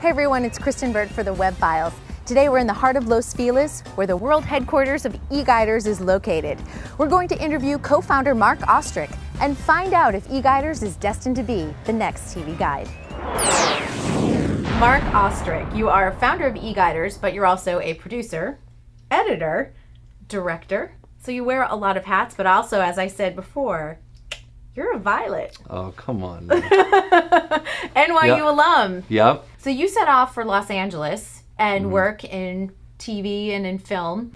Hey everyone, it's Kristen Burt for the Web.Files. Today we're in the heart of Los Feliz, where the world headquarters of eGuiders is located. We're going to interview co-founder Mark Ostrich and find out if eGuiders is destined to be the next TV guide. Mark Ostrich, you are founder of eGuiders, but you're also a producer, editor, director. So you wear a lot of hats, but also, as I said before, you're a Violet. Oh, come on. NYU alum. Yep. So you set off for Los Angeles and work in TV and in film.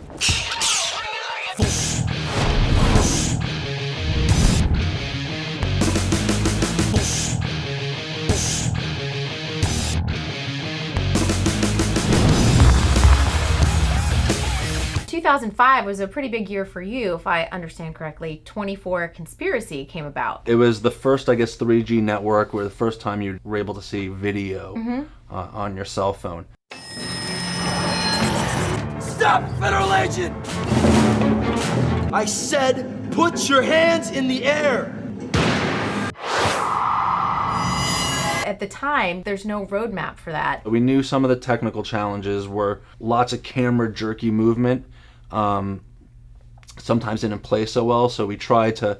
2005 was a pretty big year for you, if I understand correctly. 24 Conspiracy came about. It was the first, 3G network where the first time you were able to see video on your cell phone. Stop, federal agent! I said, put your hands in the air! At the time, there's no roadmap for that. We knew some of the technical challenges were lots of camera jerky movement. Sometimes didn't play so well, so we tried to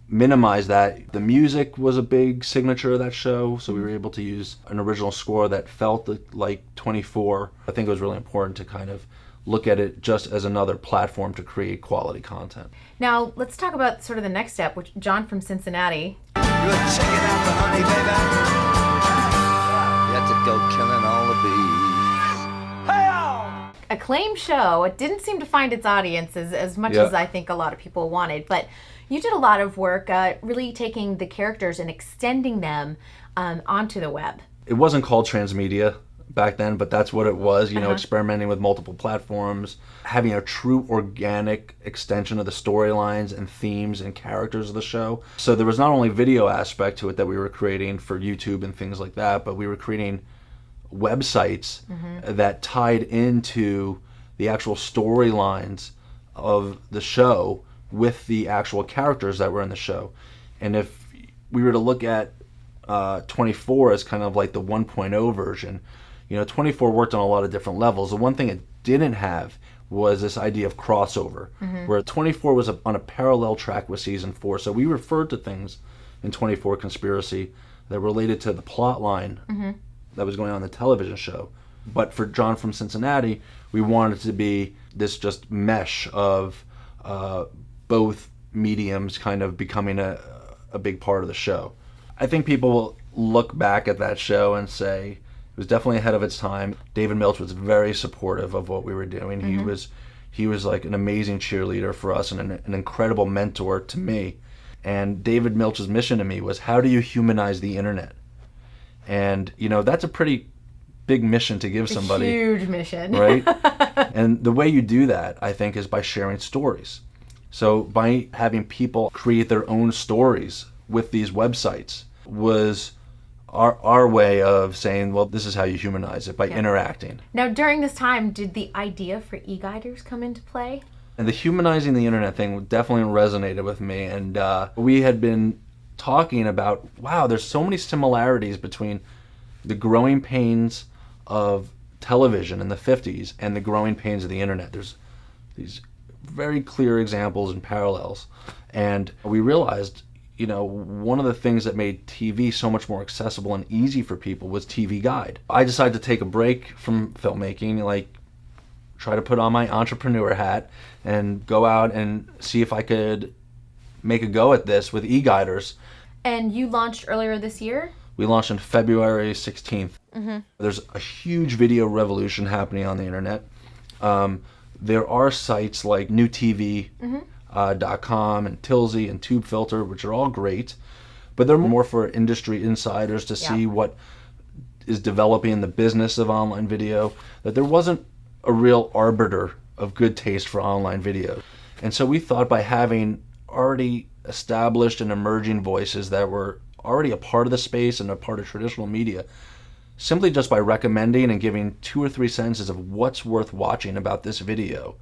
minimize that. The music was a big signature of that show, so we were able to use an original score that felt like 24. I think it was really important to kind of look at it just as another platform to create quality content. Now, let's talk about sort of the next step, which John from Cincinnati. You're checking out the honey, baby. You have to go killing all the bees. Acclaimed show. It didn't seem to find its audience as much as I think a lot of people wanted, but you did a lot of work really taking the characters and extending them onto the web. It wasn't called transmedia back then, but that's what it was, experimenting with multiple platforms, having a true organic extension of the storylines and themes and characters of the show. So there was not only video aspect to it that we were creating for YouTube and things like that, but we were creating websites that tied into the actual storylines of the show with the actual characters that were in the show. And if we were to look at 24 as kind of like the 1.0 version, 24 worked on a lot of different levels. The one thing it didn't have was this idea of crossover, where 24 was on a parallel track with season 4. So we referred to things in 24 Conspiracy that related to the plot line that was going on in the television show. But for John from Cincinnati, we wanted it to be this just mesh of both mediums kind of becoming a big part of the show. I think people will look back at that show and say it was definitely ahead of its time. David Milch was very supportive of what we were doing. He was like an amazing cheerleader for us and an incredible mentor to me. And David Milch's mission to me was, how do you humanize the internet? And that's a pretty big mission to give somebody. A huge mission. Right? And the way you do that, I think, is by sharing stories. So by having people create their own stories with these websites was our way of saying, well, this is how you humanize it, by interacting. Now, during this time, did the idea for eGuiders come into play? And the humanizing the internet thing definitely resonated with me. And we had been talking about, wow, there's so many similarities between the growing pains of television in the 50s and the growing pains of the internet. There's these very clear examples and parallels. And we realized, one of the things that made TV so much more accessible and easy for people was TV Guide. I decided to take a break from filmmaking, try to put on my entrepreneur hat and go out and see if I could make a go at this with eGuiders. And you launched earlier this year? We launched on February 16th. There's a huge video revolution happening on the internet. There are sites like NewTV.com and Tilsy and TubeFilter, which are all great, but they're more for industry insiders to see what is developing in the business of online video, that there wasn't a real arbiter of good taste for online video. And so we thought, by having already established and emerging voices that were already a part of the space and a part of traditional media, simply just by recommending and giving 2 or 3 sentences of what's worth watching about this video,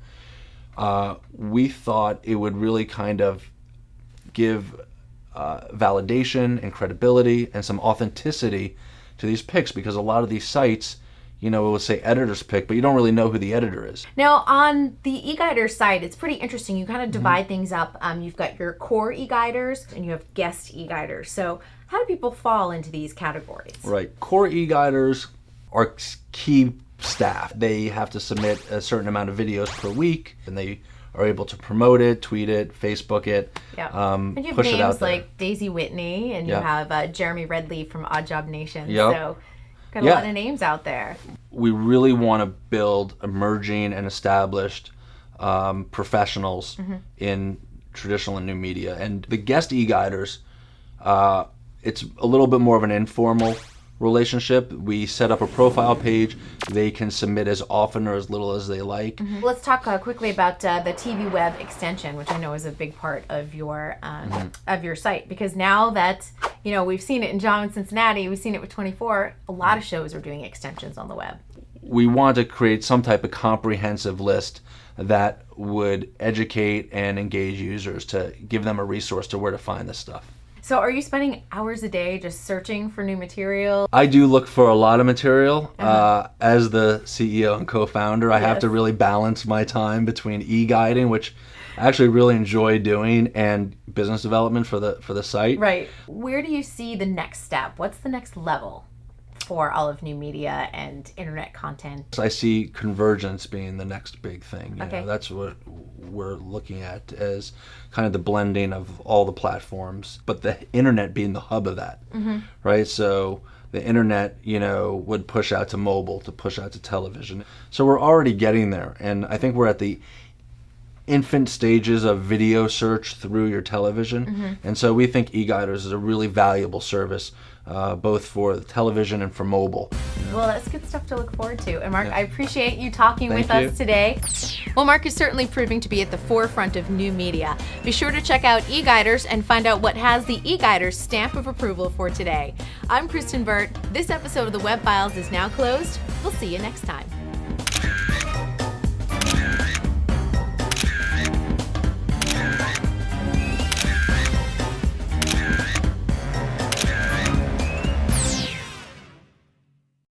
we thought it would really kind of give validation and credibility and some authenticity to these picks, because a lot of these sites it will say editor's pick, but you don't really know who the editor is. Now, on the eGuiders site, it's pretty interesting. You kind of divide things up. You've got your core eGuiders and you have guest eGuiders. So how do people fall into these categories? Right. Core eGuiders are key staff. They have to submit a certain amount of videos per week, and they are able to promote it, tweet it, Facebook it, And you have push it out names there. like Daisy Whitney, and you have Jeremy Redleaf from Odd Job Nation. Yep. So got a lot of names out there. We really want to build emerging and established professionals in traditional and new media. And the guest eGuiders, it's a little bit more of an informal relationship. We set up a profile page. They can submit as often or as little as they like. Let's talk quickly about the TV web extension, which I know is a big part of your site, because now that we've seen it in John in Cincinnati, we've seen it with 24. A lot of shows are doing extensions on the web. We want to create some type of comprehensive list that would educate and engage users to give them a resource to where to find this stuff. So are you spending hours a day just searching for new material? I do look for a lot of material. As the CEO and co-founder, I have to really balance my time between e-guiding, which I actually really enjoy doing, and business development for the site. Right. Where do you see the next step? What's the next level for all of new media and internet content? I see convergence being the next big thing. Okay. That's what we're looking at as kind of the blending of all the platforms, but the internet being the hub of that, right? So the internet, would push out to mobile, to push out to television. So we're already getting there, and I think we're at the infant stages of video search through your television, and so we think eGuiders is a really valuable service, both for the television and for mobile. Well, that's good stuff to look forward to. And Mark, I appreciate you talking Thank with you. us today. Well, Mark is certainly proving to be at the forefront of new media. Be sure to check out eGuiders and find out what has the eGuiders stamp of approval for today. I'm Kristen Burt. This episode of the Web Files is now closed. We'll see you next time.